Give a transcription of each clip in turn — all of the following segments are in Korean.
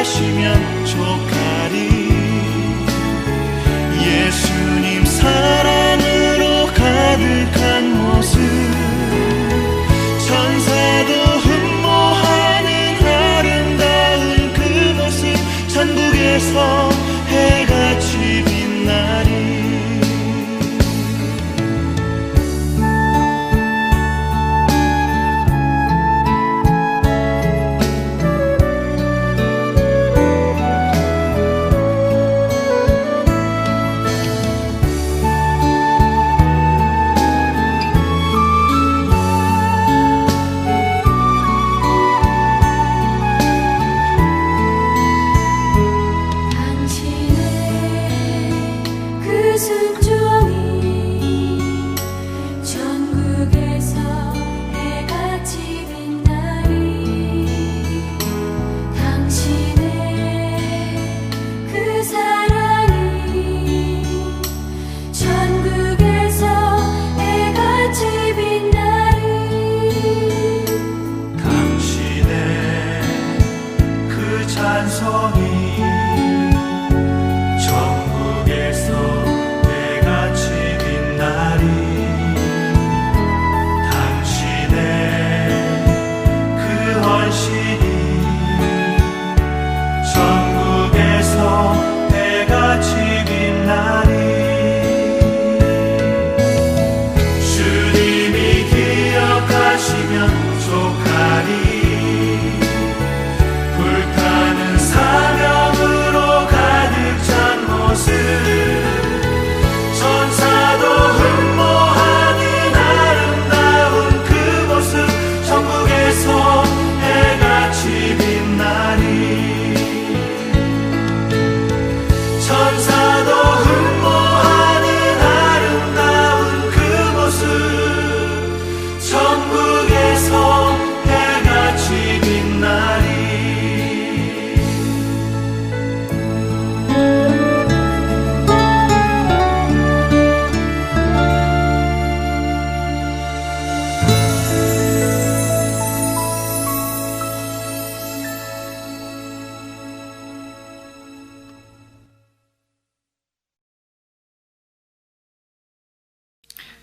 하시면 족하리. 예수님 사랑으로 가득한 모습, 천사도 흠모하는 아름다운 그 모습, 천국에서 해같이 빛나리.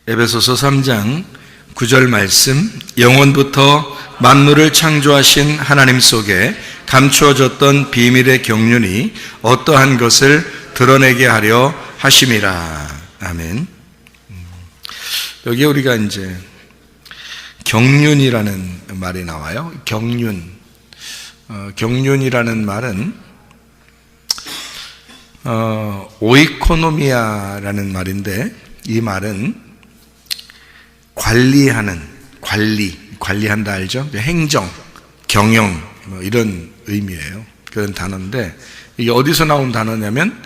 에베소서 3장 9절 말씀, 영원부터 만물을 창조하신 하나님 속에 감추어졌던 비밀의 경륜이 어떠한 것을 드러내게 하려 하심이라. 아멘. 여기 우리가 이제 경륜이라는 말이 나와요. 경륜. 경륜이라는 말은 오이코노미아라는 말인데, 이 말은 관리한다 알죠? 행정, 경영 뭐 이런 의미예요. 그런 단어인데, 이게 어디서 나온 단어냐면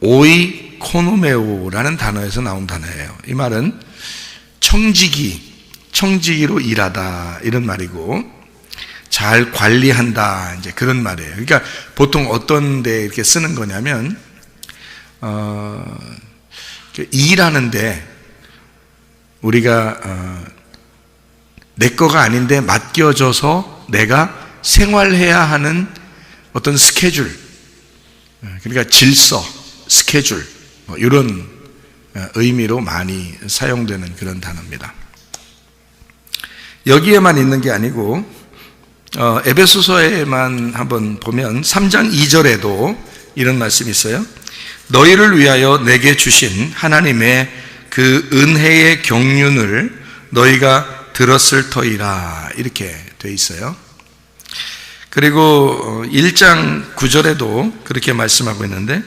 오이코노메오라는 단어에서 나온 단어예요. 이 말은 청지기로 일하다 이런 말이고, 잘 관리한다 이제 그런 말이에요. 그러니까 보통 어떤 데 이렇게 쓰는 거냐면 일하는데 우리가 내 거가 아닌데 맡겨져서 내가 생활해야 하는 어떤 스케줄, 그러니까 질서, 스케줄, 이런 의미로 많이 사용되는 그런 단어입니다. 여기에만 있는 게 아니고 에베소서에만 한번 보면 3장 2절에도 이런 말씀이 있어요. 너희를 위하여 내게 주신 하나님의 그 은혜의 경륜을 너희가 들었을 터이라, 이렇게 돼 있어요. 그리고 1장 9절에도 그렇게 말씀하고 있는데,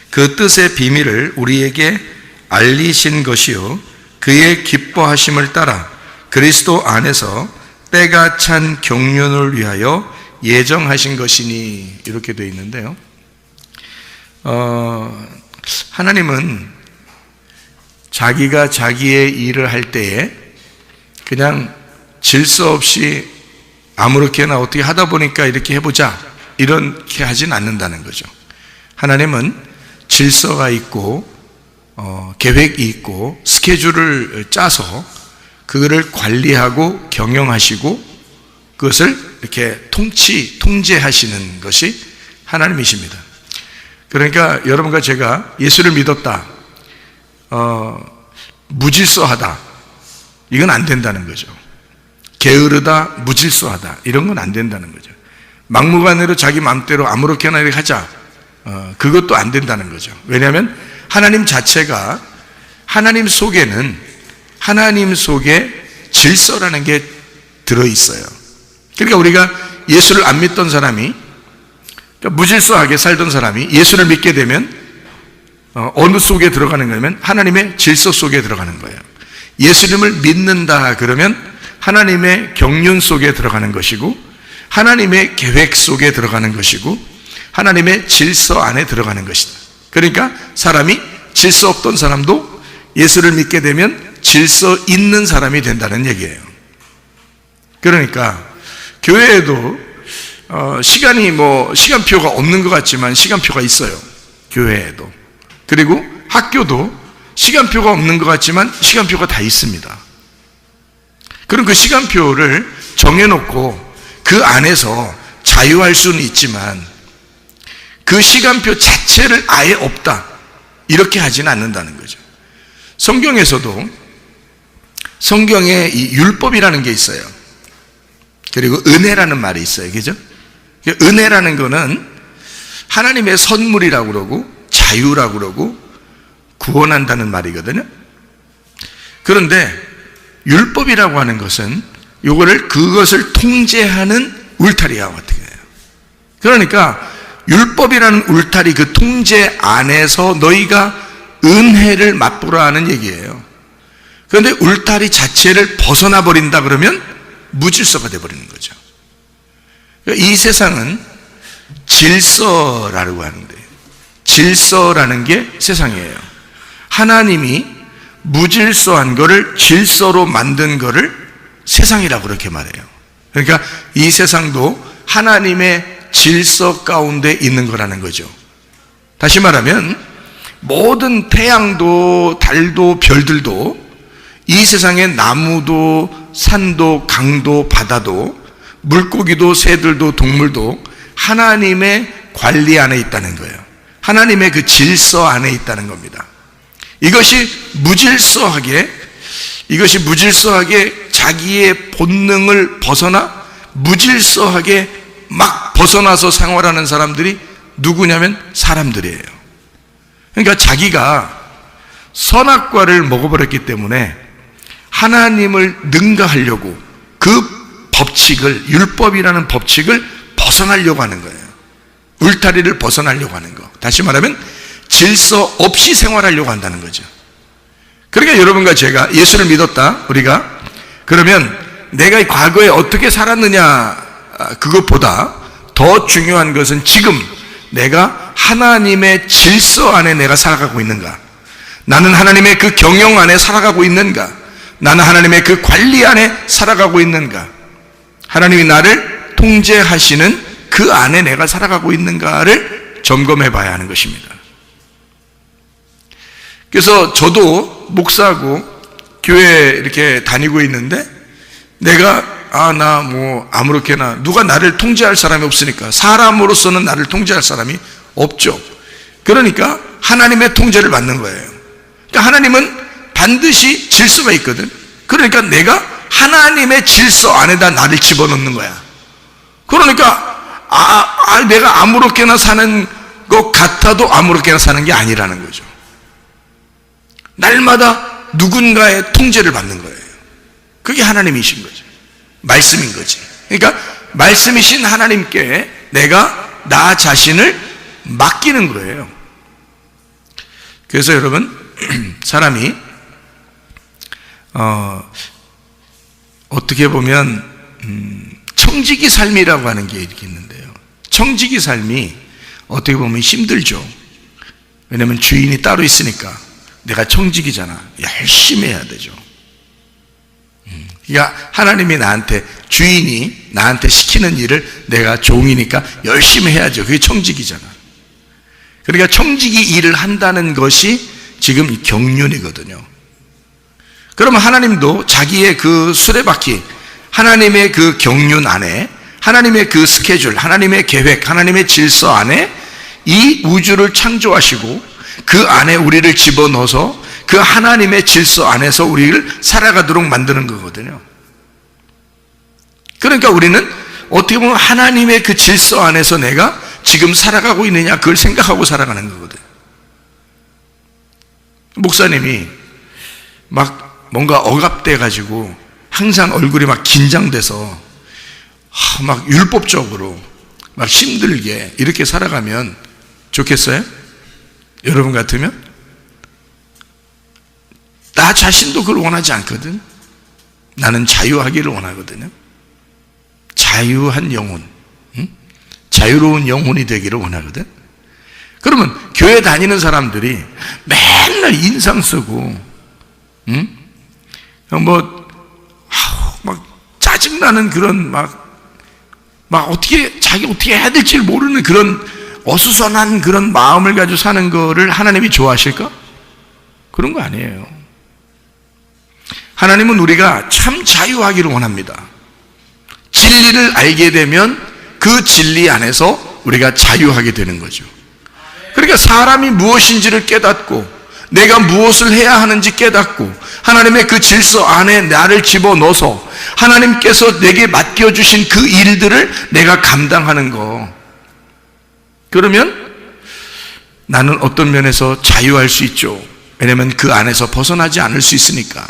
그 뜻의 비밀을 우리에게 알리신 것이요 그의 기뻐하심을 따라 그리스도 안에서 때가 찬 경륜을 위하여 예정하신 것이니, 이렇게 되어 있는데요. 하나님은 자기가 자기의 일을 할 때에 그냥 질서 없이 아무렇게나 어떻게 하다 보니까 이렇게 해보자, 이렇게 하진 않는다는 거죠. 하나님은 질서가 있고 계획이 있고 스케줄을 짜서 그거를 관리하고 경영하시고 그것을 이렇게 통제하시는 것이 하나님이십니다. 그러니까 여러분과 제가 예수를 믿었다, 무질서하다, 이건 안 된다는 거죠. 게으르다, 무질서하다, 이런 건 안 된다는 거죠. 막무가내로 자기 마음대로 아무렇게나 이렇게 하자, 그것도 안 된다는 거죠. 왜냐하면 하나님 자체가, 하나님 속에는, 하나님 속에 질서라는 게 들어있어요. 그러니까 우리가 예수를 안 믿던 사람이, 그러니까 무질서하게 살던 사람이 예수를 믿게 되면 어느 속에 들어가는 거냐면 하나님의 질서 속에 들어가는 거예요. 예수님을 믿는다 그러면 하나님의 경륜 속에 들어가는 것이고, 하나님의 계획 속에 들어가는 것이고, 하나님의 질서 안에 들어가는 것이다. 그러니까 사람이 질서 없던 사람도 예수를 믿게 되면 질서 있는 사람이 된다는 얘기예요. 그러니까 교회에도 시간표가 없는 것 같지만 시간표가 있어요. 교회에도. 그리고 학교도 시간표가 없는 것 같지만 시간표가 다 있습니다. 그럼 그 시간표를 정해놓고 그 안에서 자유할 수는 있지만 그 시간표 자체를 아예 없다, 이렇게 하지는 않는다는 거죠. 성경에서도 성경에 이 율법이라는 게 있어요. 그리고 은혜라는 말이 있어요. 그죠? 은혜라는 거는 하나님의 선물이라고 그러고 자유라고 그러고 구원한다는 말이거든요. 그런데 율법이라고 하는 것은 그것을 통제하는 울타리와 같은 거예요. 그러니까 율법이라는 울타리, 그 통제 안에서 너희가 은혜를 맛보라 하는 얘기예요. 그런데 울타리 자체를 벗어나 버린다 그러면 무질서가 되어버리는 거죠. 이 세상은 질서라고 하는데, 질서라는 게 세상이에요. 하나님이 무질서한 거를 질서로 만든 거를 세상이라고 그렇게 말해요. 그러니까 이 세상도 하나님의 질서 가운데 있는 거라는 거죠. 다시 말하면 모든 태양도 달도 별들도, 이 세상의 나무도 산도 강도 바다도 물고기도 새들도 동물도 하나님의 관리 안에 있다는 거예요. 하나님의 그 질서 안에 있다는 겁니다. 이것이 무질서하게 자기의 본능을 벗어나 무질서하게 막 벗어나서 생활하는 사람들이 누구냐면 사람들이에요. 그러니까 자기가 선악과를 먹어버렸기 때문에 하나님을 능가하려고 그 법칙을, 율법이라는 법칙을 벗어나려고 하는 거예요. 울타리를 벗어나려고 하는 거. 다시 말하면 질서 없이 생활하려고 한다는 거죠. 그러니까 여러분과 제가 예수를 믿었다, 우리가 그러면 내가 과거에 어떻게 살았느냐, 그것보다 더 중요한 것은 지금 내가 하나님의 질서 안에 내가 살아가고 있는가, 나는 하나님의 그 경영 안에 살아가고 있는가, 나는 하나님의 그 관리 안에 살아가고 있는가, 하나님이 나를 통제하시는 그 안에 내가 살아가고 있는가를 점검해 봐야 하는 것입니다. 그래서 저도 목사하고 교회 이렇게 다니고 있는데 내가 나 뭐 아무렇게나, 누가 나를 통제할 사람이 없으니까, 사람으로서는 나를 통제할 사람이 없죠. 그러니까 하나님의 통제를 받는 거예요. 그러니까 하나님은 반드시 질서가 있거든. 그러니까 내가 하나님의 질서 안에다 나를 집어넣는 거야. 그러니까 내가 아무렇게나 사는 것 같아도 아무렇게나 사는 게 아니라는 거죠. 날마다 누군가의 통제를 받는 거예요. 그게 하나님이신 거죠. 말씀인 거지. 그러니까 말씀이신 하나님께 내가 나 자신을 맡기는 거예요. 그래서 여러분, 사람이 어떻게 보면 청지기 삶이라고 하는 게 이렇게 있는데요. 청지기 삶이 어떻게 보면 힘들죠. 왜냐하면 주인이 따로 있으니까. 내가 청지기잖아. 열심히 해야 되죠. 그러니까 하나님이 주인이 나한테 시키는 일을 내가 종이니까 열심히 해야죠. 그게 청지기잖아. 그러니까 청지기 일을 한다는 것이 지금 경륜이거든요. 그러면 하나님도 자기의 그 수레바퀴, 하나님의 그 경륜 안에, 하나님의 그 스케줄, 하나님의 계획, 하나님의 질서 안에 이 우주를 창조하시고 그 안에 우리를 집어넣어서 그 하나님의 질서 안에서 우리를 살아가도록 만드는 거거든요. 그러니까 우리는 어떻게 보면 하나님의 그 질서 안에서 내가 지금 살아가고 있느냐, 그걸 생각하고 살아가는 거거든요. 목사님이 막 뭔가 억압돼 가지고 항상 얼굴이 막 긴장돼서 막 율법적으로 막 힘들게 이렇게 살아가면 좋겠어요? 여러분 같으면? 나 자신도 그걸 원하지 않거든. 나는 자유하기를 원하거든요. 자유한 영혼, 자유로운 영혼이 되기를 원하거든. 그러면 교회 다니는 사람들이 맨날 인상 쓰고 막 짜증나는 그런 자기 어떻게 해야 될지 모르는 그런 어수선한 그런 마음을 가지고 사는 거를 하나님이 좋아하실까? 그런 거 아니에요. 하나님은 우리가 참 자유하기를 원합니다. 진리를 알게 되면 그 진리 안에서 우리가 자유하게 되는 거죠. 그러니까 사람이 무엇인지를 깨닫고 내가 무엇을 해야 하는지 깨닫고 하나님의 그 질서 안에 나를 집어넣어서 하나님께서 내게 맡겨주신 그 일들을 내가 감당하는 거. 그러면 나는 어떤 면에서 자유할 수 있죠. 왜냐하면 그 안에서 벗어나지 않을 수 있으니까.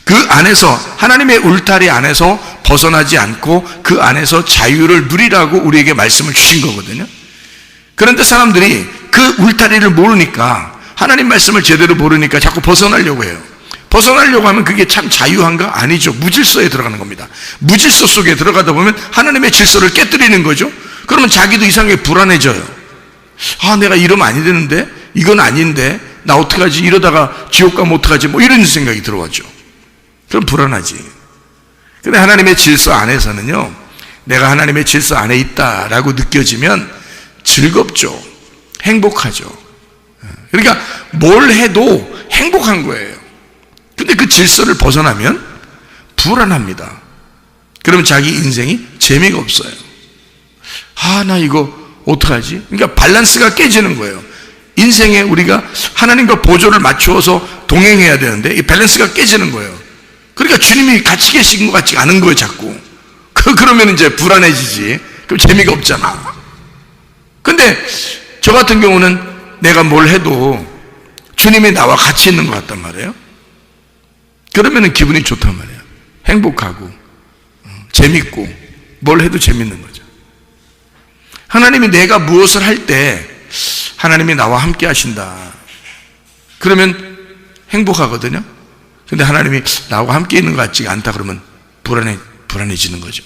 그 안에서 하나님의 울타리 안에서 벗어나지 않고 그 안에서 자유를 누리라고 우리에게 말씀을 주신 거거든요. 그런데 사람들이 그 울타리를 모르니까, 하나님 말씀을 제대로 모르니까 자꾸 벗어나려고 해요. 벗어나려고 하면 그게 참 자유한가? 아니죠. 무질서에 들어가는 겁니다. 무질서 속에 들어가다 보면 하나님의 질서를 깨뜨리는 거죠. 그러면 자기도 이상하게 불안해져요. 내가 이러면 아니 되는데, 이건 아닌데, 나 어떡하지? 이러다가 지옥 가면 어떡하지? 뭐 이런 생각이 들어왔죠. 그럼 불안하지. 근데 하나님의 질서 안에서는요, 내가 하나님의 질서 안에 있다라고 느껴지면 즐겁죠. 행복하죠. 그러니까 뭘 해도 행복한 거예요. 근데 그 질서를 벗어나면 불안합니다. 그러면 자기 인생이 재미가 없어요. 나 이거 어떡하지? 그러니까 밸런스가 깨지는 거예요. 인생에 우리가 하나님과 보조를 맞추어서 동행해야 되는데 이 밸런스가 깨지는 거예요. 그러니까 주님이 같이 계신 것 같지 않은 거예요, 자꾸. 그러면 이제 불안해지지. 그럼 재미가 없잖아. 근데 저 같은 경우는 내가 뭘 해도 주님이 나와 같이 있는 것 같단 말이에요. 그러면 기분이 좋단 말이에요. 행복하고 재밌고 뭘 해도 재밌는 거죠. 하나님이 내가 무엇을 할 때 하나님이 나와 함께 하신다. 그러면 행복하거든요. 근데 하나님이 나와 함께 있는 것 같지가 않다 그러면 불안해지는 거죠.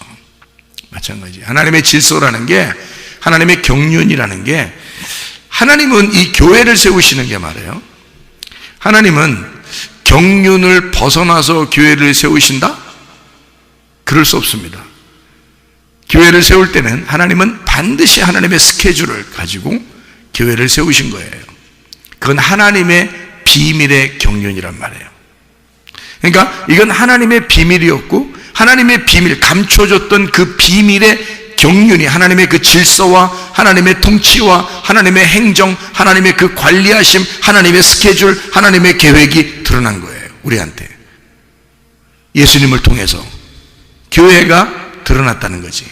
마찬가지. 하나님의 질서라는 게, 하나님의 경륜이라는 게, 하나님은 이 교회를 세우시는 게 말이에요. 하나님은 경륜을 벗어나서 교회를 세우신다? 그럴 수 없습니다. 교회를 세울 때는 하나님은 반드시 하나님의 스케줄을 가지고 교회를 세우신 거예요. 그건 하나님의 비밀의 경륜이란 말이에요. 그러니까 이건 하나님의 비밀이었고 하나님의 비밀, 감춰졌던 그 비밀의 경륜이 하나님의 그 질서와 하나님의 통치와 하나님의 행정, 하나님의 그 관리하심, 하나님의 스케줄, 하나님의 계획이 드러난 거예요. 우리한테. 예수님을 통해서 교회가 드러났다는 거지.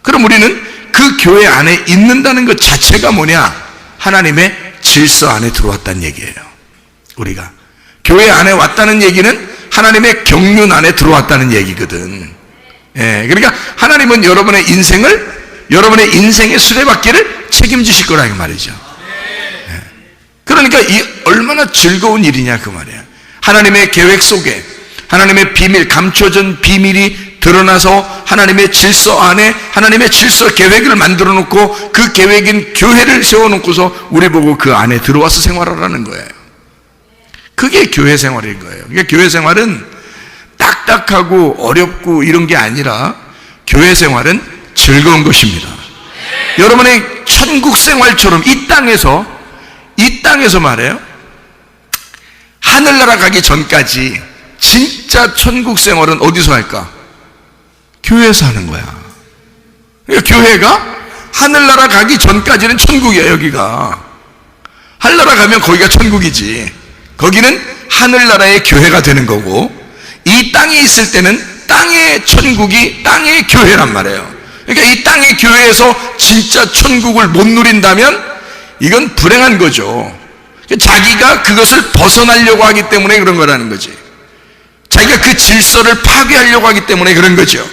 그럼 우리는 그 교회 안에 있는다는 것 자체가 뭐냐? 하나님의 질서 안에 들어왔다는 얘기예요. 우리가 교회 안에 왔다는 얘기는 하나님의 경륜 안에 들어왔다는 얘기거든. 예, 그러니까 하나님은 여러분의 인생의 수레바퀴를 책임지실 거라 이 말이죠. 예. 그러니까 이 얼마나 즐거운 일이냐 그 말이야. 하나님의 계획 속에 하나님의 비밀, 감춰진 비밀이 드러나서 하나님의 질서 안에 하나님의 질서 계획을 만들어 놓고 그 계획인 교회를 세워놓고서 우리 보고 그 안에 들어와서 생활하라는 거예요. 그게 교회 생활인 거예요. 그러니까 교회 생활은 딱딱하고 어렵고 이런 게 아니라 교회 생활은 즐거운 것입니다. 여러분의 천국 생활처럼 이 땅에서 말해요. 하늘나라 가기 전까지 진짜 천국 생활은 어디서 할까? 교회에서 하는 거야. 그러니까 교회가 하늘나라 가기 전까지는 천국이야. 여기가 하늘나라 가면 거기가 천국이지. 거기는 하늘나라의 교회가 되는 거고, 이 땅에 있을 때는 땅의 천국이 땅의 교회란 말이에요. 그러니까 이 땅의 교회에서 진짜 천국을 못 누린다면 이건 불행한 거죠. 자기가 그것을 벗어나려고 하기 때문에 그런 거라는 거지. 자기가 그 질서를 파괴하려고 하기 때문에 그런 거죠.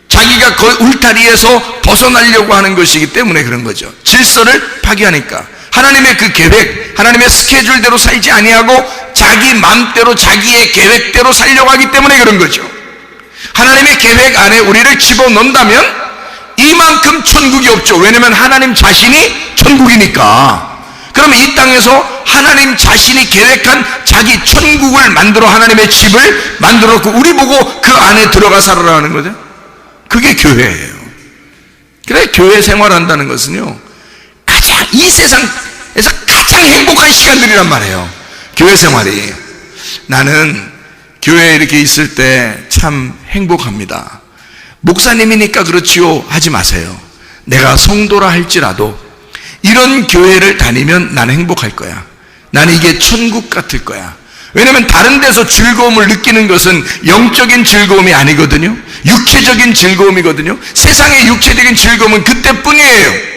자기가 그 울타리에서 벗어나려고 하는 것이기 때문에 그런 거죠. 질서를 파괴하니까. 하나님의 그 계획, 하나님의 스케줄대로 살지 아니하고 자기 마음대로 자기의 계획대로 살려고 하기 때문에 그런 거죠. 하나님의 계획 안에 우리를 집어넣는다면 이만큼 천국이 없죠. 왜냐하면 하나님 자신이 천국이니까. 그러면 이 땅에서 하나님 자신이 계획한 자기 천국을 만들어 하나님의 집을 만들어 놓고 우리 보고 그 안에 들어가 살아라는 거죠. 그게 교회예요. 그래, 교회 생활한다는 것은요, 가장 이 세상에서 가장 행복한 시간들이란 말이에요. 교회 생활이. 나는 교회에 이렇게 있을 때 참 행복합니다. 목사님이니까 그렇지요 하지 마세요. 내가 성도라 할지라도 이런 교회를 다니면 나는 행복할 거야. 나는 이게 천국 같을 거야. 왜냐하면 다른 데서 즐거움을 느끼는 것은 영적인 즐거움이 아니거든요. 육체적인 즐거움이거든요. 세상의 육체적인 즐거움은 그때뿐이에요.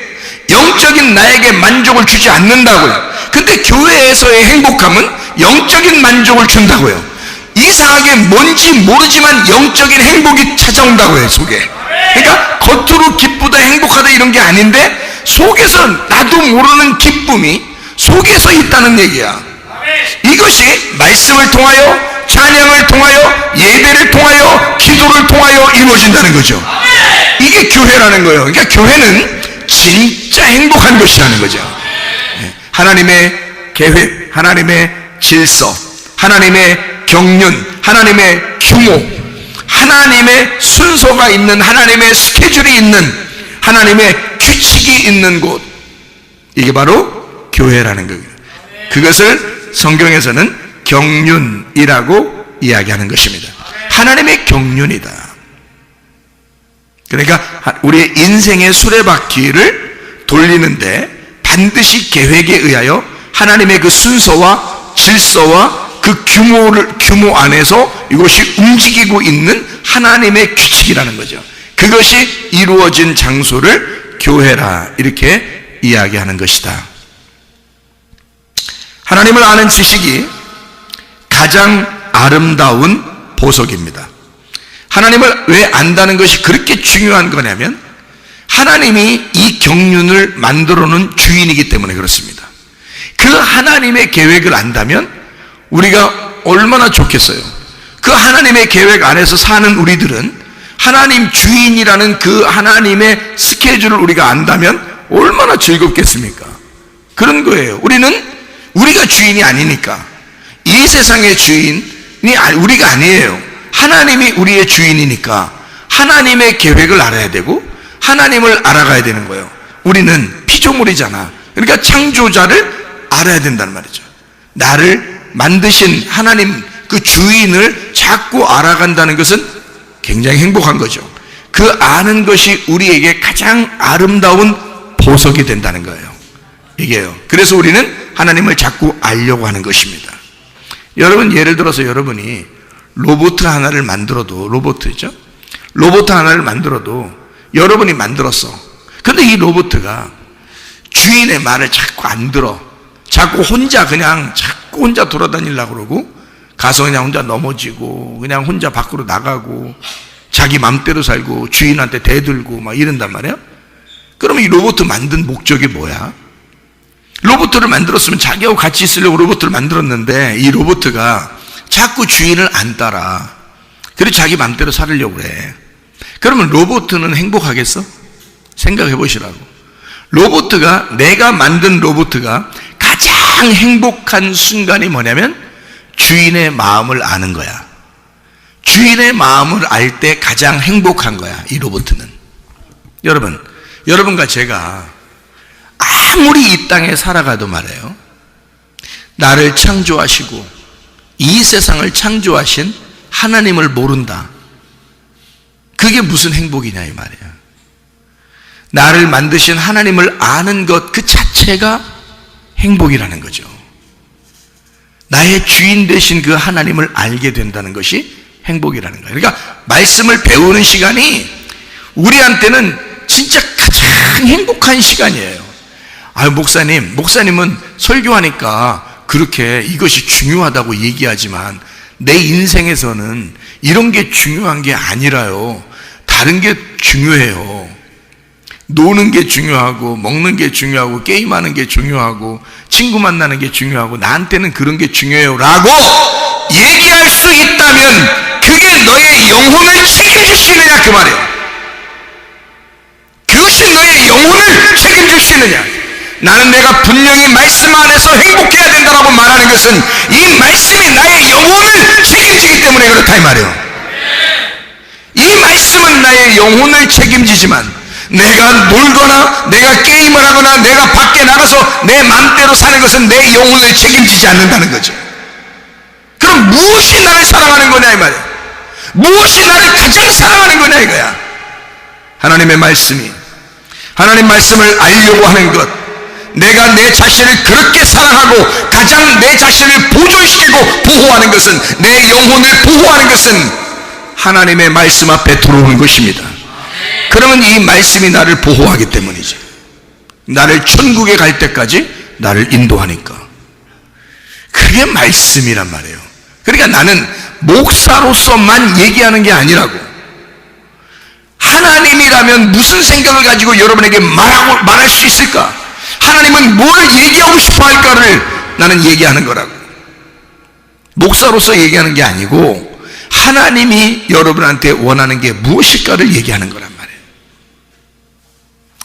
영적인 나에게 만족을 주지 않는다고요. 근데 교회에서의 행복함은 영적인 만족을 준다고요. 이상하게 뭔지 모르지만 영적인 행복이 찾아온다고요, 속에. 그러니까 겉으로 기쁘다 행복하다 이런 게 아닌데 속에서 나도 모르는 기쁨이 속에서 있다는 얘기야. 이것이 말씀을 통하여, 찬양을 통하여, 예배를 통하여, 기도를 통하여 이루어진다는 거죠. 이게 교회라는 거예요. 그러니까 교회는 진짜 행복한 것이라는 거죠. 하나님의 계획, 하나님의 질서, 하나님의 경륜, 하나님의 규모, 하나님의 순서가 있는, 하나님의 스케줄이 있는, 하나님의 규칙이 있는 곳, 이게 바로 교회라는 거예요. 그것을 성경에서는 경륜이라고 이야기하는 것입니다. 하나님의 경륜이다. 그러니까 우리의 인생의 수레바퀴를 돌리는데 반드시 계획에 의하여 하나님의 그 순서와 질서와 그 규모 안에서 이것이 움직이고 있는 하나님의 규칙이라는 거죠. 그것이 이루어진 장소를 교회라 이렇게 이야기하는 것이다. 하나님을 아는 지식이 가장 아름다운 보석입니다. 하나님을 왜 안다는 것이 그렇게 중요한 거냐면 하나님이 이 경륜을 만들어 놓은 주인이기 때문에 그렇습니다. 그 하나님의 계획을 안다면 우리가 얼마나 좋겠어요. 그 하나님의 계획 안에서 사는 우리들은 하나님 주인이라는 그 하나님의 스케줄을 우리가 안다면 얼마나 즐겁겠습니까? 그런 거예요. 우리가 주인이 아니니까. 이 세상의 주인이 우리가 아니에요. 하나님이 우리의 주인이니까 하나님의 계획을 알아야 되고 하나님을 알아가야 되는 거예요. 우리는 피조물이잖아. 그러니까 창조자를 알아야 된다는 말이죠. 나를 만드신 하나님 그 주인을 자꾸 알아간다는 것은 굉장히 행복한 거죠. 그 아는 것이 우리에게 가장 아름다운 보석이 된다는 거예요. 이게요. 그래서 우리는 하나님을 자꾸 알려고 하는 것입니다. 여러분, 예를 들어서 여러분이 로봇 하나를 만들어도, 로봇이죠? 로봇 하나를 만들어도 여러분이 만들었어. 근데 이 로봇가 주인의 말을 자꾸 안 들어. 자꾸 혼자 돌아다니려고 그러고, 가서 그냥 혼자 넘어지고, 그냥 혼자 밖으로 나가고, 자기 맘대로 살고, 주인한테 대들고, 막 이런단 말이야? 그러면 이 로봇 만든 목적이 뭐야? 로봇을 만들었으면 자기하고 같이 있으려고 로봇을 만들었는데, 이 로봇가 자꾸 주인을 안 따라. 그리고 자기 맘대로 살으려고 그래. 그러면 로봇은 행복하겠어? 생각해 보시라고. 내가 만든 로봇가 가장 행복한 순간이 뭐냐면 주인의 마음을 아는 거야. 주인의 마음을 알 때 가장 행복한 거야, 이 로봇은. 여러분과 제가 아무리 이 땅에 살아가도 말이에요, 나를 창조하시고 이 세상을 창조하신 하나님을 모른다. 그게 무슨 행복이냐 이 말이야. 나를 만드신 하나님을 아는 것 그 자체가 행복이라는 거죠. 나의 주인 되신 그 하나님을 알게 된다는 것이 행복이라는 거예요. 그러니까 말씀을 배우는 시간이 우리한테는 진짜 가장 행복한 시간이에요. 목사님은 설교하니까 그렇게 이것이 중요하다고 얘기하지만 내 인생에서는 이런 게 중요한 게 아니라요. 다른 게 중요해요. 노는 게 중요하고, 먹는 게 중요하고, 게임하는 게 중요하고, 친구 만나는 게 중요하고, 나한테는 그런 게 중요해요 라고 얘기할 수 있다면 그게 너의 영혼을 책임질 수 있느냐 그 말이에요. 그것이 너의 영혼을 책임질 수 있느냐. 나는 내가 분명히 말씀 안에서 행복해야 된다라고 말하는 것은 이 말씀이 나의 영혼을 책임지기 때문에 그렇다 이 말이에요. 이 말씀은 나의 영혼을 책임지지만 내가 놀거나 내가 게임을 하거나 내가 밖에 나가서 내 마음대로 사는 것은 내 영혼을 책임지지 않는다는 거죠. 그럼 무엇이 나를 사랑하는 거냐 이 말이에요. 무엇이 나를 가장 사랑하는 거냐 이거야. 하나님의 말씀이, 하나님 말씀을 알려고 하는 것, 내가 내 자신을 그렇게 사랑하고 가장 내 자신을 보존시키고 보호하는 것은, 내 영혼을 보호하는 것은 하나님의 말씀 앞에 들어오는 것입니다. 그러면 이 말씀이 나를 보호하기 때문이죠. 나를 천국에 갈 때까지 나를 인도하니까. 그게 말씀이란 말이에요. 그러니까 나는 목사로서만 얘기하는 게 아니라고. 하나님이라면 무슨 생각을 가지고 여러분에게 말할 수 있을까? 하나님은 뭘 얘기하고 싶어 할까를 나는 얘기하는 거라고. 목사로서 얘기하는 게 아니고 하나님이 여러분한테 원하는 게 무엇일까를 얘기하는 거란 말이에요.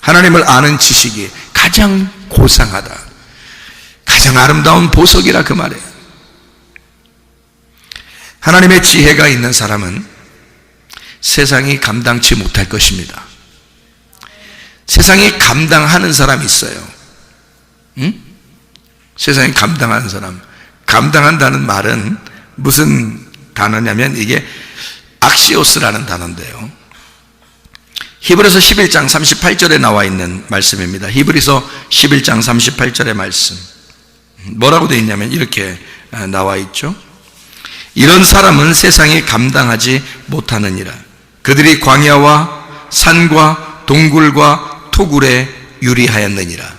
하나님을 아는 지식이 가장 고상하다, 가장 아름다운 보석이라 그 말이에요. 하나님의 지혜가 있는 사람은 세상이 감당치 못할 것입니다. 세상이 감당하는 사람이 있어요. 응? 세상이 감당하는 사람. 감당한다는 말은 무슨 단어냐면 이게 악시오스라는 단어인데요. 히브리서 11장 38절에 나와 있는 말씀입니다. 히브리서 11장 38절의 말씀. 뭐라고 되어 있냐면 이렇게 나와 있죠. 이런 사람은 세상이 감당하지 못하느니라. 그들이 광야와 산과 동굴과 토굴에 유리하였느니라.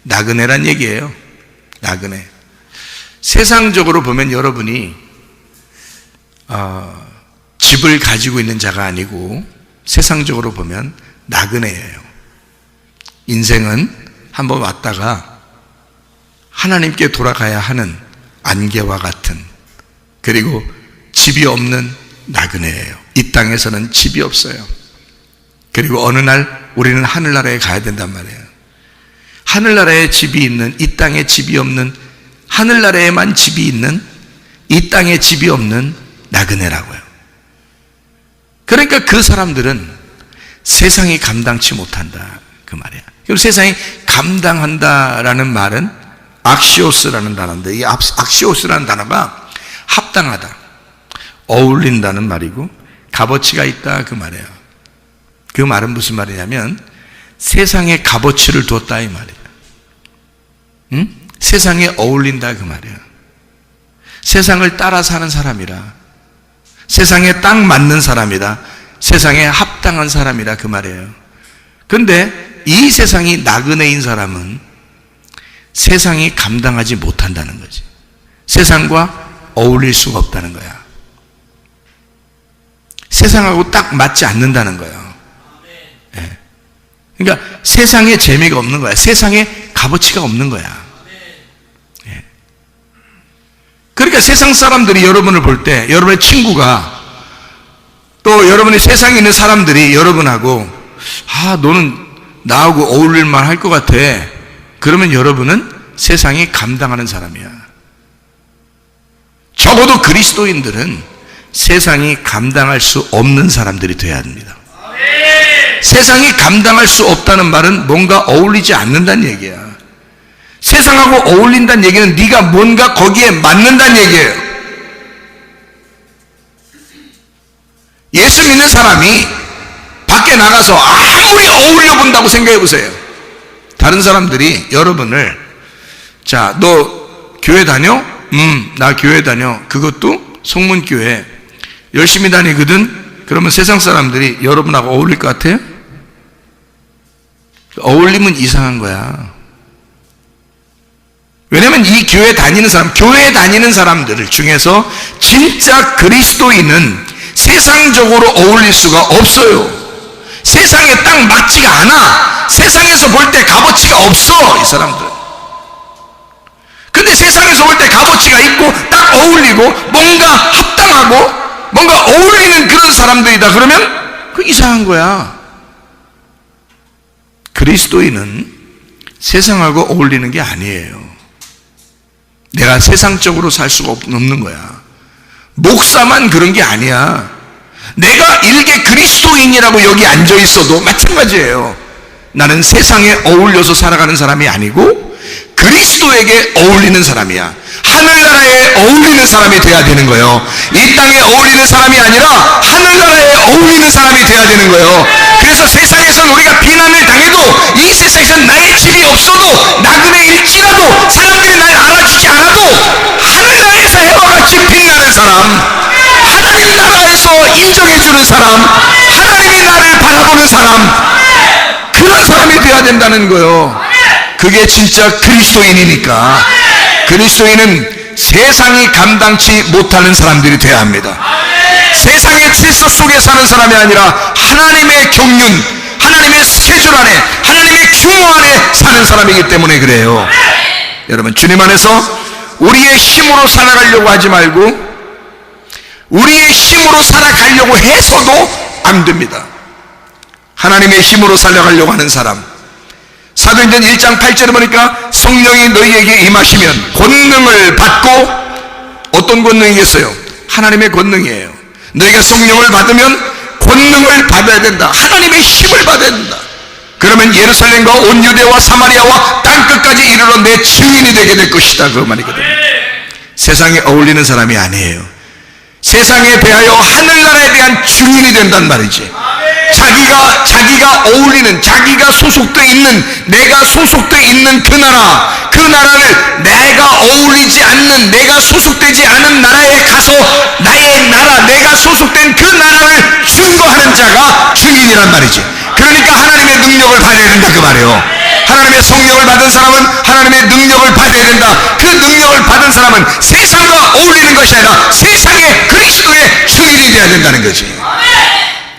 나그네란 얘기예요. 나그네. 세상적으로 보면 여러분이 집을 가지고 있는 자가 아니고 세상적으로 보면 나그네예요. 인생은 한번 왔다가 하나님께 돌아가야 하는 안개와 같은, 그리고 집이 없는 나그네예요. 이 땅에서는 집이 없어요. 그리고 어느 날 우리는 하늘나라에 가야 된단 말이에요. 하늘나라에 집이 있는, 이 땅에 집이 없는, 하늘나라에만 집이 있는, 이 땅에 집이 없는 나그네라고요. 그러니까 그 사람들은 세상이 감당치 못한다 그 말이야. 그럼 세상이 감당한다라는 말은 악시오스라는 단어인데, 이 악시오스라는 단어가 합당하다, 어울린다는 말이고 값어치가 있다 그 말이에요. 그 말은 무슨 말이냐면 세상에 값어치를 뒀다 이 말이에요. 응? 세상에 어울린다 그 말이에요. 세상을 따라 사는 사람이라, 세상에 딱 맞는 사람이다, 세상에 합당한 사람이라 그 말이에요. 그런데 이 세상이 나그네인 사람은 세상이 감당하지 못한다는 거지. 세상과 어울릴 수가 없다는 거야. 세상하고 딱 맞지 않는다는 거예요. 예. 그러니까 세상에 재미가 없는 거야. 세상에 값어치가 없는 거야. 예. 그러니까 세상 사람들이 여러분을 볼 때, 여러분의 친구가, 또 여러분의 세상에 있는 사람들이 여러분하고 너는 나하고 어울릴 만 할 것 같아. 그러면 여러분은 세상이 감당하는 사람이야. 적어도 그리스도인들은 세상이 감당할 수 없는 사람들이 돼야 합니다. 세상이 감당할 수 없다는 말은 뭔가 어울리지 않는다는 얘기야. 세상하고 어울린다는 얘기는 네가 뭔가 거기에 맞는다는 얘기예요. 예수 믿는 사람이 밖에 나가서 아무리 어울려 본다고 생각해 보세요. 다른 사람들이 여러분을, 자, 너 교회 다녀? 나 교회 다녀. 그것도 성문교회 열심히 다니거든. 그러면 세상 사람들이 여러분하고 어울릴 것 같아요? 어울리면 이상한 거야. 왜냐면 이 교회 다니는 사람들 중에서 진짜 그리스도인은 세상적으로 어울릴 수가 없어요. 세상에 딱 맞지가 않아. 세상에서 볼 때 값어치가 없어, 이 사람들. 근데 세상에서 볼 때 값어치가 있고 딱 어울리고 뭔가 합당하고 뭔가 어울리는 그런 사람들이다 그러면 그 이상한 거야. 그리스도인은 세상하고 어울리는 게 아니에요. 내가 세상적으로 살 수가 없는 거야. 목사만 그런 게 아니야. 내가 일개 그리스도인이라고 여기 앉아 있어도 마찬가지예요. 나는 세상에 어울려서 살아가는 사람이 아니고 그리스도에게 어울리는 사람이야. 하늘나라에 어울리는 사람이 돼야 되는 거예요. 이 땅에 어울리는 사람이 아니라 하늘나라에 어울리는 사람이 돼야 되는 거예요. 그래서 세상에서 우리가 비난을 당해도, 이 세상에서 나의 집이 없어도, 나그네일지라도, 사람들이 날 알아주지 않아도 하늘나라에서 해와 같이 빛나는 사람, 하나님 나라에서 인정해주는 사람, 하나님이 나를 바라보는 사람, 그런 사람이 돼야 된다는 거예요. 그게 진짜 그리스도인이니까. 그리스도인은 세상이 감당치 못하는 사람들이 돼야 합니다. 세상의 질서 속에 사는 사람이 아니라 하나님의 경륜, 하나님의 스케줄 안에, 하나님의 규모 안에 사는 사람이기 때문에 그래요. 여러분, 주님 안에서 우리의 힘으로 살아가려고 하지 말고 우리의 힘으로 살아가려고 해서도 안 됩니다. 하나님의 힘으로 살아가려고 하는 사람, 사도행전 1장 8절에 보니까 성령이 너희에게 임하시면 권능을 받고, 어떤 권능이겠어요? 하나님의 권능이에요. 너희가 성령을 받으면 권능을 받아야 된다. 하나님의 힘을 받아야 된다. 그러면 예루살렘과 온 유대와 사마리아와 땅끝까지 이르러 내 증인이 되게 될 것이다, 그 말이거든요. 세상에 어울리는 사람이 아니에요. 세상에 대하여 하늘나라에 대한 증인이 된단 말이지. 자기가 어울리는, 자기가 소속되어 있는, 내가 소속되어 있는 그 나라를 내가 어울리지 않는, 내가 소속되지 않은 나라에 가서 나의 나라, 내가 소속된 그 나라를 증거하는 자가 증인이란 말이지. 그러니까 하나님의 능력을 받아야 된다, 그 말이에요. 하나님의 성령을 받은 사람은 하나님의 능력을 받아야 된다. 그 능력을 받은 사람은 세상과 어울리는 것이 아니라 세상의 그리스도의 증인이 되어야 된다는 거지.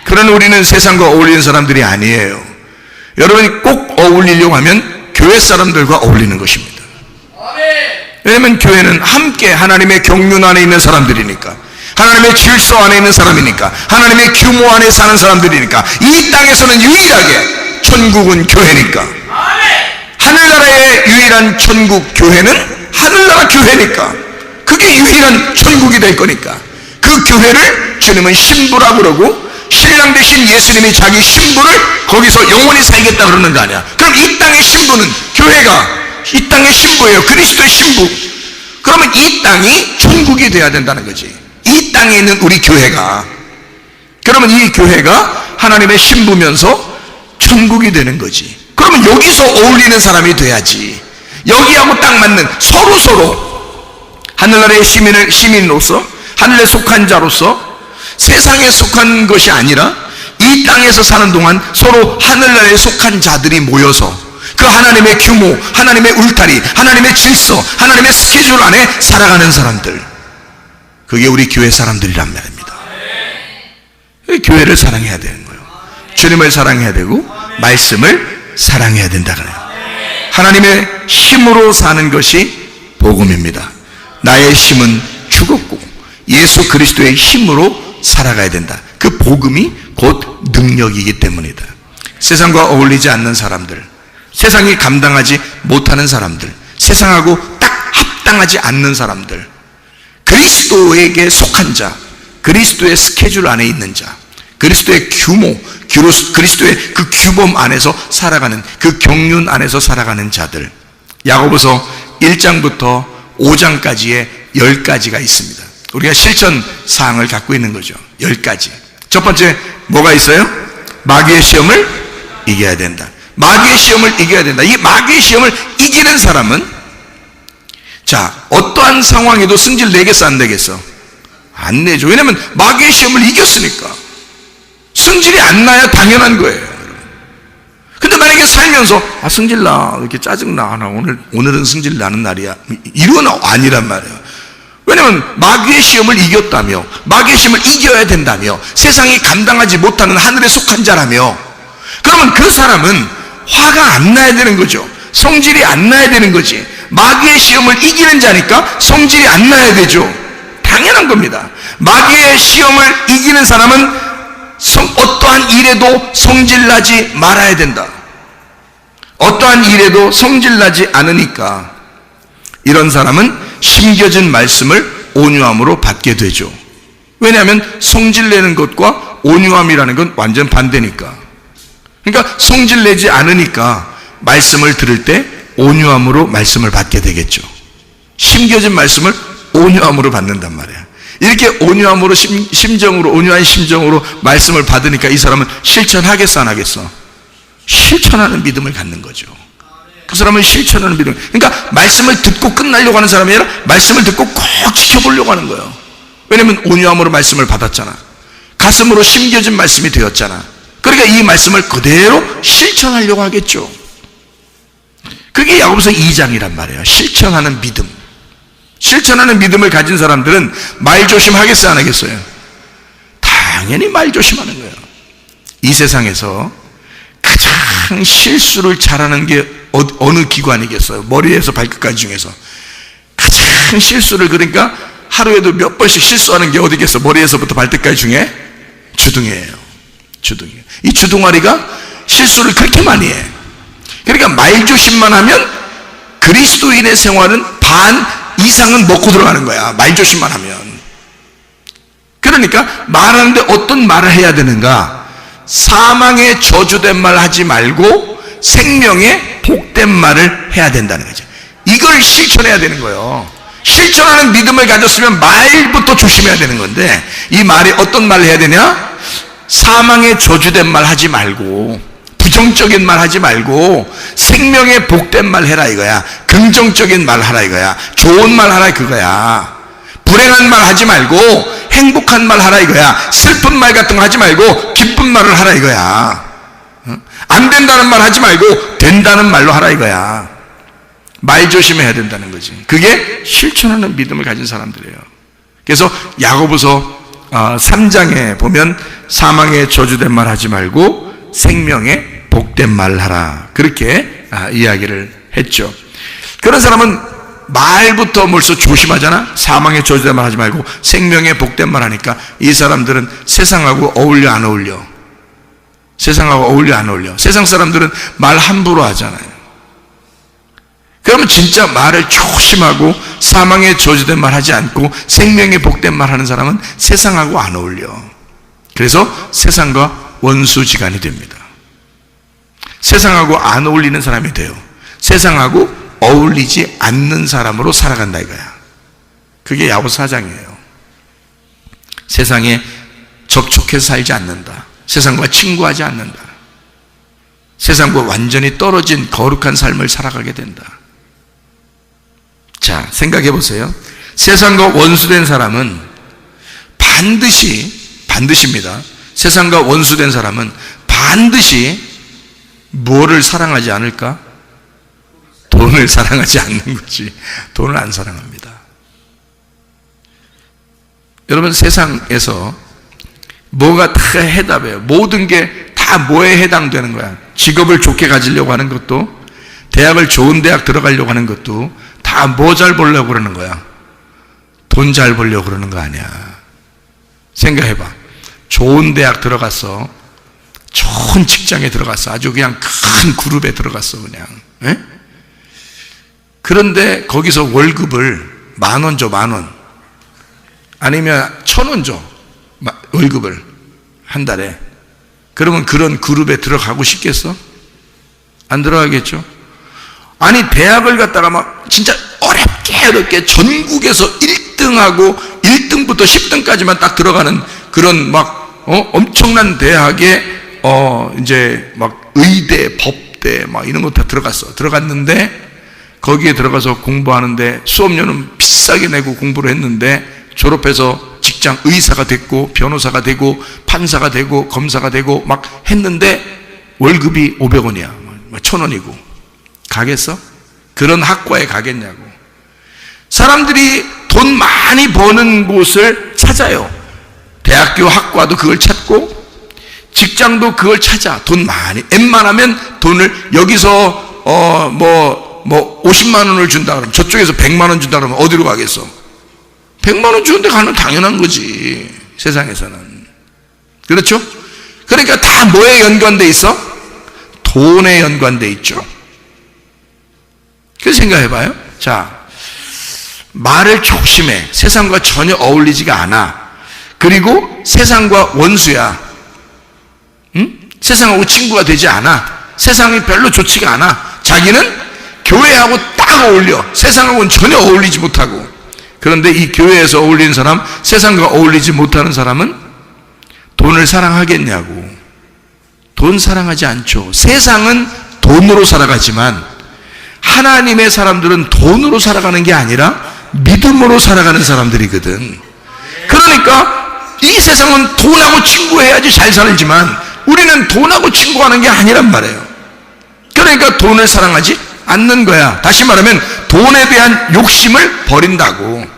그러나 우리는 세상과 어울리는 사람들이 아니에요. 여러분이 꼭 어울리려고 하면 교회 사람들과 어울리는 것입니다. 왜냐하면 교회는 함께 하나님의 경륜 안에 있는 사람들이니까, 하나님의 질서 안에 있는 사람이니까, 하나님의 규모 안에 사는 사람들이니까, 이 땅에서는 유일하게 천국은 교회니까, 하늘나라의 유일한 천국 교회는 하늘나라 교회니까, 그게 유일한 천국이 될 거니까, 그 교회를 주님은 신부라고 그러고, 신랑 되신 예수님이 자기 신부를 거기서 영원히 살겠다 그러는 거 아니야. 그럼 이 땅의 신부는, 교회가 이 땅의 신부예요. 그리스도의 신부. 그러면 이 땅이 천국이 돼야 된다는 거지. 이 땅에 있는 우리 교회가 그러면 이 교회가 하나님의 신부면서 천국이 되는 거지. 그러면 여기서 어울리는 사람이 돼야지. 여기하고 딱 맞는 서로 하늘나라의 시민으로서, 하늘에 속한 자로서, 세상에 속한 것이 아니라 이 땅에서 사는 동안 서로 하늘나라에 속한 자들이 모여서 그 하나님의 규모, 하나님의 울타리, 하나님의 질서, 하나님의 스케줄 안에 살아가는 사람들, 그게 우리 교회 사람들이란 말입니다. 교회를 사랑해야 되는 거예요. 주님을 사랑해야 되고 말씀을 사랑해야 된다 그래요. 하나님의 힘으로 사는 것이 복음입니다. 나의 힘은 죽었고 예수 그리스도의 힘으로 살아가야 된다. 그 복음이 곧 능력이기 때문이다. 세상과 어울리지 않는 사람들, 세상이 감당하지 못하는 사람들, 세상하고 딱 합당하지 않는 사람들, 그리스도에게 속한 자, 그리스도의 스케줄 안에 있는 자, 그리스도의 규모, 그리스도의 그 규범 안에서 살아가는, 그 경륜 안에서 살아가는 자들, 야고보서 1장부터 5장까지의 10가지가 있습니다. 우리가 실천 사항을 갖고 있는 거죠. 10가지. 첫 번째 뭐가 있어요? 마귀의 시험을 이겨야 된다. 마귀의 시험을 이겨야 된다. 이 마귀의 시험을 이기는 사람은, 자, 어떠한 상황에도 승질 내겠어 안 내겠어? 안 내죠. 왜냐면 마귀의 시험을 이겼으니까. 승질이 안 나야 당연한 거예요. 근데 만약에 살면서 승질나, 이렇게 짜증나, 오늘은 승질 나는 날이야, 이건 아니란 말이에요. 왜냐면 마귀의 시험을 이겼다며, 마귀의 시험을 이겨야 된다며, 세상이 감당하지 못하는 하늘에 속한 자라며, 그러면 그 사람은 화가 안 나야 되는 거죠. 성질이 안 나야 되는 거지. 마귀의 시험을 이기는 자니까 성질이 안 나야 되죠. 당연한 겁니다. 마귀의 시험을 이기는 사람은 어떠한 일에도 성질나지 말아야 된다. 어떠한 일에도 성질나지 않으니까 이런 사람은 심겨진 말씀을 온유함으로 받게 되죠. 왜냐하면 성질내는 것과 온유함이라는 건 완전 반대니까. 그러니까 성질내지 않으니까 말씀을 들을 때 온유함으로 말씀을 받게 되겠죠. 심겨진 말씀을 온유함으로 받는단 말이야. 이렇게 온유함으로, 심정으로, 온유한 심정으로 말씀을 받으니까 이 사람은 실천하겠어 안 하겠어? 실천하는 믿음을 갖는 거죠. 그 사람은 실천하는 믿음. 그러니까 말씀을 듣고 끝나려고 하는 사람이 아니라 말씀을 듣고 꼭 지켜보려고 하는 거예요. 왜냐면 온유함으로 말씀을 받았잖아. 가슴으로 심겨진 말씀이 되었잖아. 그러니까 이 말씀을 그대로 실천하려고 하겠죠. 그게 야고보서 2장이란 말이에요. 실천하는 믿음. 실천하는 믿음을 가진 사람들은 말 조심하겠어요 안 하겠어요? 당연히 말 조심하는 거예요. 이 세상에서 가장 실수를 잘하는 게 어느 기관이겠어요? 머리에서 발끝까지 중에서 가장 실수를, 그러니까 하루에도 몇 번씩 실수하는 게 어디겠어? 머리에서부터 발끝까지 중에 주둥이에요. 주둥이. 이 주둥아리가 실수를 그렇게 많이 해. 그러니까 말 조심만 하면 그리스도인의 생활은 반 이상은 먹고 들어가는 거야. 말 조심만 하면. 그러니까 말하는데 어떤 말을 해야 되는가? 사망에 저주된 말 하지 말고 생명에 복된 말을 해야 된다는 거죠. 이걸 실천해야 되는 거예요. 실천하는 믿음을 가졌으면 말부터 조심해야 되는 건데, 이 말이 어떤 말을 해야 되냐? 사망에 저주된 말 하지 말고, 부정적인 말 하지 말고 생명에 복된 말 해라 이거야. 긍정적인 말 하라 이거야. 좋은 말 하라 그거야. 불행한 말 하지 말고 행복한 말 하라 이거야. 슬픈 말 같은 거 하지 말고 기쁜 말을 하라 이거야. 안 된다는 말 하지 말고 된다는 말로 하라 이거야. 말 조심해야 된다는 거지. 그게 실천하는 믿음을 가진 사람들이에요. 그래서 야고보서 3장에 보면 사망에 저주된 말 하지 말고 생명에 복된 말을 하라, 그렇게 이야기를 했죠. 그런 사람은 말부터 벌써 조심하잖아. 사망에 저주된 말 하지 말고 생명에 복된 말 하니까 이 사람들은 세상하고 어울려 안 어울려? 세상하고 어울려 안 어울려? 세상 사람들은 말 함부로 하잖아요. 그러면 진짜 말을 조심하고 사망에 저주된 말 하지 않고 생명에 복된 말 하는 사람은 세상하고 안 어울려. 그래서 세상과 원수지간이 됩니다. 세상하고 안 어울리는 사람이 돼요. 세상하고 어울리지 않는 사람으로 살아간다 이거야. 그게 야고보서 4장이에요. 세상에 접촉해서 살지 않는다. 세상과 친구하지 않는다. 세상과 완전히 떨어진 거룩한 삶을 살아가게 된다. 자, 생각해 보세요. 세상과 원수된 사람은 반드시입니다. 세상과 원수된 사람은 반드시 뭐를 사랑하지 않을까? 돈을 사랑하지 않는 거지. 돈을 안 사랑합니다. 여러분, 세상에서 뭐가 다 해답이에요. 모든 게 다 뭐에 해당되는 거야. 직업을 좋게 가지려고 하는 것도, 대학을 좋은 대학 들어가려고 하는 것도 다 뭐 잘 보려고 그러는 거야? 돈 잘 벌려고 그러는 거 아니야. 생각해봐. 좋은 대학 들어갔어. 좋은 직장에 들어갔어. 아주 그냥 큰 그룹에 들어갔어, 그냥. 에? 그런데 거기서 월급을 10,000원 줘, 10,000원. 아니면 1,000원 줘, 월급을. 한 달에. 그러면 그런 그룹에 들어가고 싶겠어? 안 들어가겠죠? 아니, 대학을 갔다가 막 진짜 어렵게 전국에서 1등하고 1등부터 10등까지만 딱 들어가는 그런 막 엄청난 대학에 이제 막 의대, 법대 막 이런 거 다 들어갔는데 거기에 들어가서 공부하는데 수업료는 비싸게 내고 공부를 했는데 졸업해서 직장 의사가 됐고 변호사가 되고 판사가 되고 검사가 되고 막 했는데 월급이 500원이야, 1,000원이고 가겠어? 그런 학과에 가겠냐고. 사람들이 돈 많이 버는 곳을 찾아요. 대학교 학과도 그걸 찾고 직장도 그걸 찾아. 돈 많이, 웬만하면 돈을 여기서 50만 원을 준다 그러면 저쪽에서 100만 원 준다 그러면 어디로 가겠어? 100만 원 주는데 가는 당연한 거지, 세상에서는. 그렇죠? 그러니까 다 뭐에 연관돼 있어? 돈에 연관돼 있죠. 그래서 생각해봐요. 자, 말을 조심해. 세상과 전혀 어울리지가 않아. 그리고 세상과 원수야. 응? 세상하고 친구가 되지 않아. 세상이 별로 좋지가 않아. 자기는 교회하고 딱 어울려. 세상하고는 전혀 어울리지 못하고. 그런데 이 교회에서 어울리는 사람, 세상과 어울리지 못하는 사람은 돈을 사랑하겠냐고. 돈 사랑하지 않죠. 세상은 돈으로 살아가지만 하나님의 사람들은 돈으로 살아가는 게 아니라 믿음으로 살아가는 사람들이거든. 그러니까 이 세상은 돈하고 친구해야지 잘 살지만 우리는 돈하고 친구하는 게 아니란 말이에요. 그러니까 돈을 사랑하지 않는 거야. 다시 말하면 돈에 대한 욕심을 버린다고.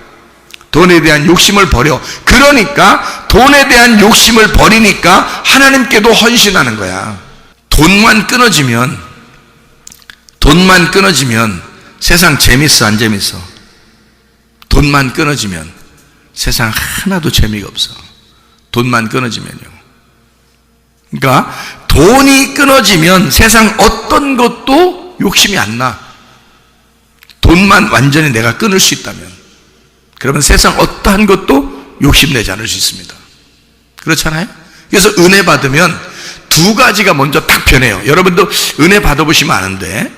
돈에 대한 욕심을 버려. 그러니까 돈에 대한 욕심을 버리니까 하나님께도 헌신하는 거야. 돈만 끊어지면 세상 재밌어, 안 재밌어? 돈만 끊어지면 세상 하나도 재미가 없어. 돈만 끊어지면요. 그러니까 돈이 끊어지면 세상 어떤 것도 욕심이 안 나. 돈만 완전히 내가 끊을 수 있다면, 그러면 세상 어떠한 것도 욕심내지 않을 수 있습니다. 그렇잖아요? 그래서 은혜 받으면 두 가지가 먼저 딱 변해요. 여러분도 은혜 받아보시면 아는데,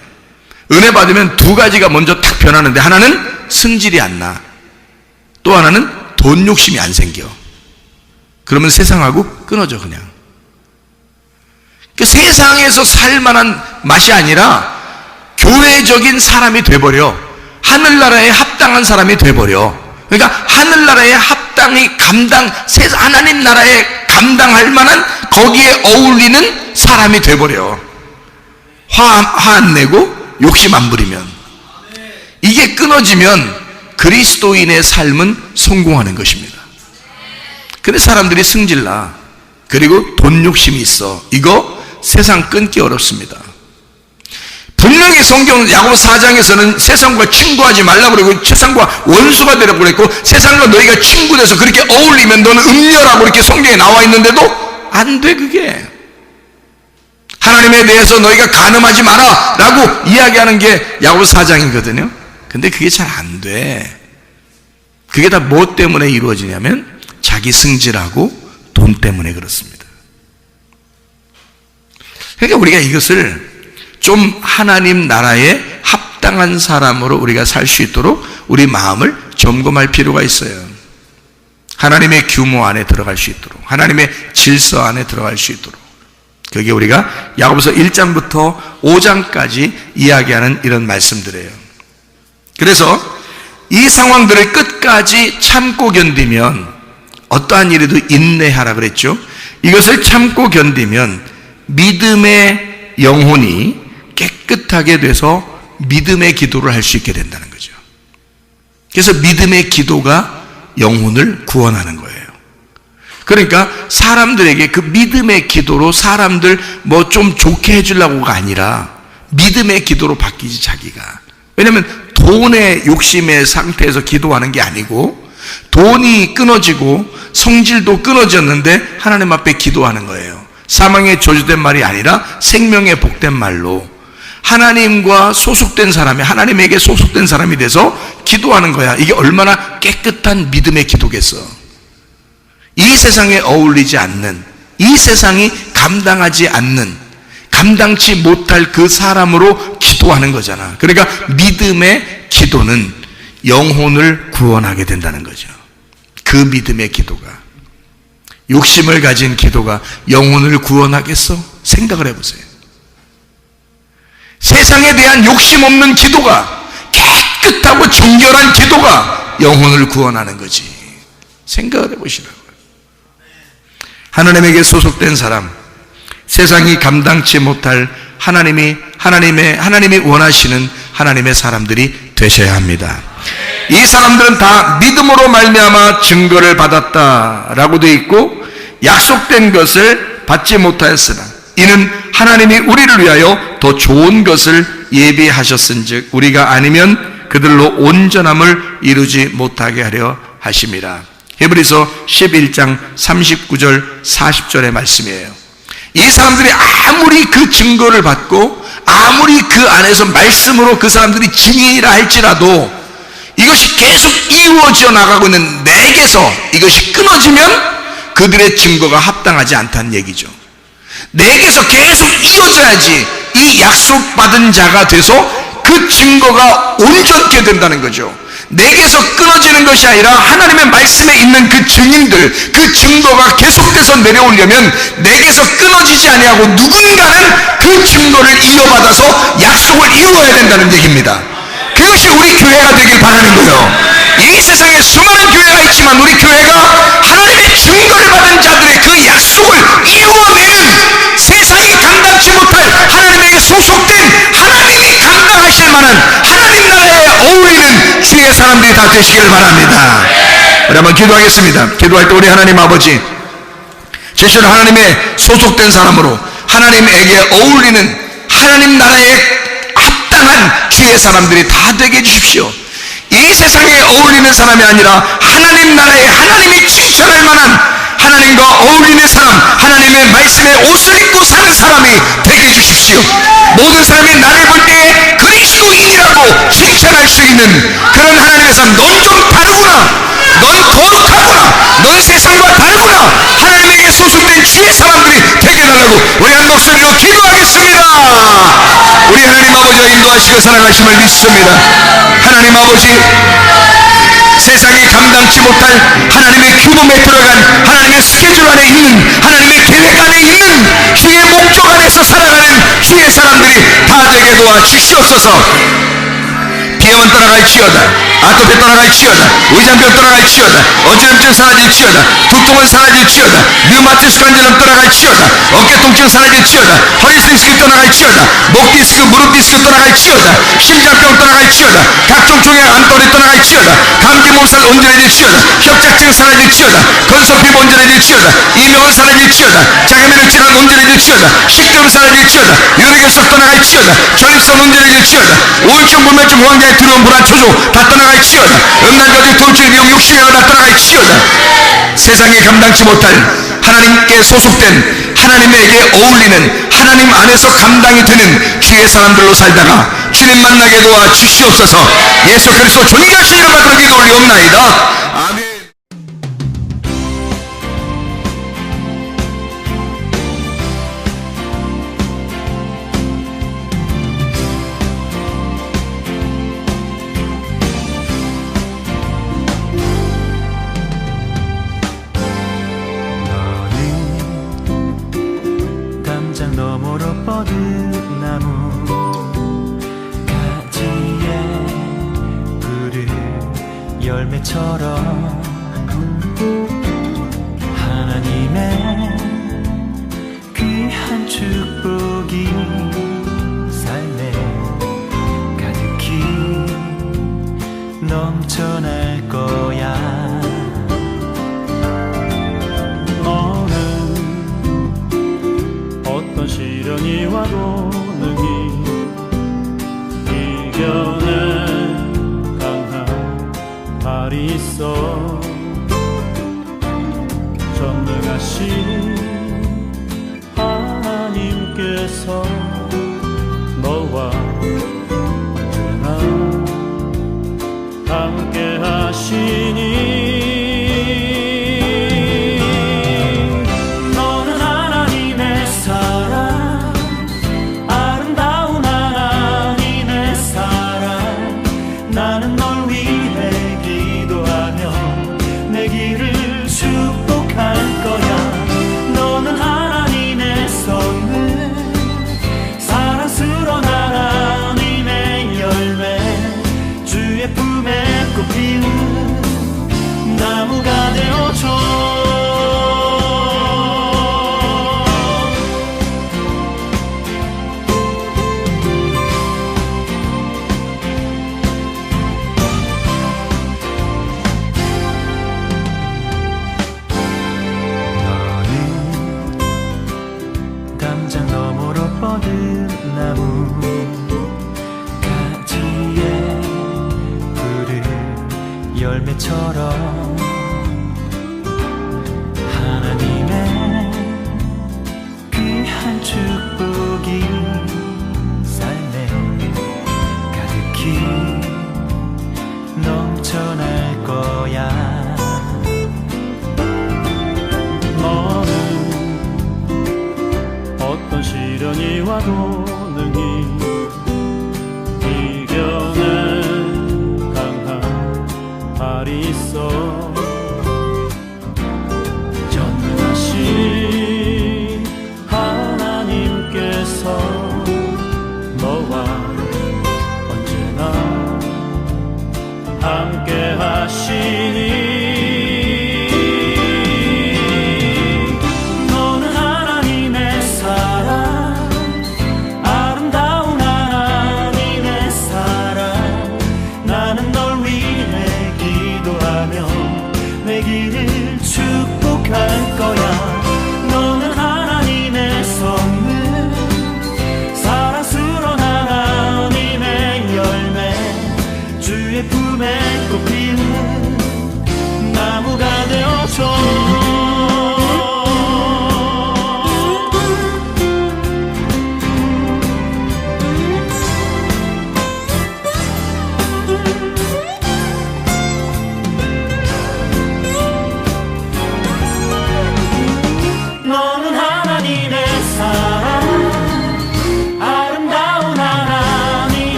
은혜 받으면 두 가지가 먼저 딱 변하는데, 하나는 승질이 안 나. 또 하나는 돈 욕심이 안 생겨. 그러면 세상하고 끊어져, 그냥. 세상에서 살만한 맛이 아니라 교회적인 사람이 돼버려. 하늘나라에 합당한 사람이 돼버려. 그러니까 하늘나라에 합당히 하나님 나라에 감당할 만한 거기에 어울리는 사람이 돼버려. 화 안 내고 욕심 안 부리면. 이게 끊어지면 그리스도인의 삶은 성공하는 것입니다. 근데 사람들이 승질나. 그리고 돈 욕심이 있어. 이거 세상 끊기 어렵습니다. 분명히 성경 야고보서 4장에서는 세상과 친구하지 말라고 그러고 세상과 원수가 되라고 그랬고, 세상과 너희가 친구 돼서 그렇게 어울리면 너는 음녀라고 이렇게 성경에 나와 있는데도 안 돼. 그게 하나님에 대해서 너희가 간음하지 마라 라고 이야기하는 게 야고보서 4장이거든요 근데 그게 잘 안 돼. 그게 다 뭐 때문에 이루어지냐면 자기 승질하고 돈 때문에 그렇습니다. 그러니까 우리가 이것을 좀 하나님 나라에 합당한 사람으로 우리가 살 수 있도록 우리 마음을 점검할 필요가 있어요. 하나님의 규모 안에 들어갈 수 있도록, 하나님의 질서 안에 들어갈 수 있도록. 그게 우리가 야고보서 1장부터 5장까지 이야기하는 이런 말씀들이에요. 그래서 이 상황들을 끝까지 참고 견디면, 어떠한 일에도 인내하라 그랬죠. 이것을 참고 견디면 믿음의 영혼이 깨끗하게 돼서 믿음의 기도를 할 수 있게 된다는 거죠. 그래서 믿음의 기도가 영혼을 구원하는 거예요. 그러니까 사람들에게 그 믿음의 기도로 사람들 뭐 좀 좋게 해주려고가 아니라 믿음의 기도로 바뀌지, 자기가. 왜냐하면 돈의 욕심의 상태에서 기도하는 게 아니고, 돈이 끊어지고 성질도 끊어졌는데 하나님 앞에 기도하는 거예요. 사망의 저주된 말이 아니라 생명의 복된 말로 하나님과 소속된 사람이, 하나님에게 소속된 사람이 돼서 기도하는 거야. 이게 얼마나 깨끗한 믿음의 기도겠어. 이 세상에 어울리지 않는, 이 세상이 감당하지 않는, 감당치 못할 그 사람으로 기도하는 거잖아. 그러니까 믿음의 기도는 영혼을 구원하게 된다는 거죠. 그 믿음의 기도가. 욕심을 가진 기도가 영혼을 구원하겠어? 생각을 해보세요. 세상에 대한 욕심 없는 기도가, 깨끗하고 정결한 기도가 영혼을 구원하는 거지. 생각을 해보시라고요. 하나님에게 소속된 사람, 세상이 감당치 못할 하나님이 원하시는 하나님의 사람들이 되셔야 합니다. 이 사람들은 다 믿음으로 말미암아 증거를 받았다라고 되어 있고, 약속된 것을 받지 못하였으나 이는 하나님이 우리를 위하여 더 좋은 것을 예비하셨은즉 우리가 아니면 그들로 온전함을 이루지 못하게 하려 하심이라. 히브리서 11장 39절 40절의 말씀이에요. 이 사람들이 아무리 그 증거를 받고 아무리 그 안에서 말씀으로 그 사람들이 증인이라 할지라도 이것이 계속 이루어져 나가고 있는 내게서 이것이 끊어지면 그들의 증거가 합당하지 않다는 얘기죠. 내게서 계속 이어져야지 이 약속받은 자가 돼서 그 증거가 온전케 된다는 거죠. 내게서 끊어지는 것이 아니라 하나님의 말씀에 있는 그 증인들, 그 증거가 계속돼서 내려오려면 내게서 끊어지지 아니하고 누군가는 그 증거를 이어받아서 약속을 이루어야 된다는 얘기입니다. 그것이 우리 교회가 되길 바라는 거예요. 이 세상에 수많은 교회가 있지만 우리 교회가 하나님의 증거를 받은 자들의 그 약속을 이루어내는, 세상이 감당치 못할 하나님에게 소속된, 하나님이 감당하실 만한 하나님 나라에 어울리는 주의 사람들이 다 되시기를 바랍니다. 우리 한번 기도하겠습니다. 기도할 때 우리 하나님 아버지, 진실로 하나님의 소속된 사람으로 하나님에게 어울리는 하나님 나라에 합당한 주의 사람들이 다 되게 해주십시오. 이 세상에 어울리는 사람이 아니라 하나님 나라에 하나님이 칭찬할 만한, 하나님과 어울리는 사람, 하나님의 말씀에 옷을 입고 사는 사람이 되게 해주십시오. 모든 사람이 나를 볼 때 그리스도인이라고 칭찬할 수 있는 그런 하나님의 사람. 넌 좀 다르구나, 넌 거룩하구나, 넌 세상과 다르구나, 하나님에게 소속된 주의 사람들이 되게 해달라고 우리 한 목소리로 기도하겠습니다. 우리 하나님 아버지가 인도하시고 사랑하심을 믿습니다. 하나님 아버지, 세상이 감당치 못할 하나님의 규범에 들어간, 하나님의 스케줄 안에 있는, 하나님의 계획 안에 있는, 주의 목적 안에서 살아가는 주의 사람들이 다 되게 도와주시옵소서. 비염은 떠나갈지어다, 아토피 떠나갈지어다, 의장병 떠나갈지어다, 어지럼증 사라질지어다, 두통은 사라질지어다, 류마티스 관절염 떠나갈지어다, 어깨 통증 사라질지어다, 허리 디스크 떠나갈지어다, 목 디스크, 무릎 디스크 떠나갈지어다, 심장병 떠나갈지어다, 각종 종양 암떠리 떠나갈지어다, 감기 몸살 온전해질지어다, 협착증 사라질지어다, 건소피 온전해질지어다, 이명은 사라질지어다, 장애면역 질환 온전해질지어다, 식도염 사라질지어다, 유리결석 떠나갈지어다, 전립선 온전해질지어다, 우울증, 불면증, 호황장애, 두려움, 불안, 초조 다 떠나갈지어다, 음란저주, 통증, 미용, 욕심이나 다 떠나갈지어다. 세상에 감당치 못할 하나님께 소속된, 하나님에게 어울리는, 하나님 안에서 감당이 되는 주의 사람들로 살다가 주님 만나게 도와 주시옵소서. 예수 그리스도 존귀하신 이름 받들어 기도 올리옵나이다. 아멘. 열매처럼 하나님의 귀한 축복이 삶에 가득히 넘쳐날 거야. 너는 어떤 시련이 와도 능히 이겨낼 강한 발이 있어. 전능하신 하나님께서 너와 언제나 함께 하시니 너는 하나님의 사랑, 아름다운 하나님의 사랑. 나는 널 위해 기도하며 내 길을 축복할 거야. 너는 하나님의 선물, 사랑스러운 하나님의 열매, 주의 품에 꽃 피운 나무가 되어줘. 담장 너머로 뻗은 나무 가지에 푸른 열매처럼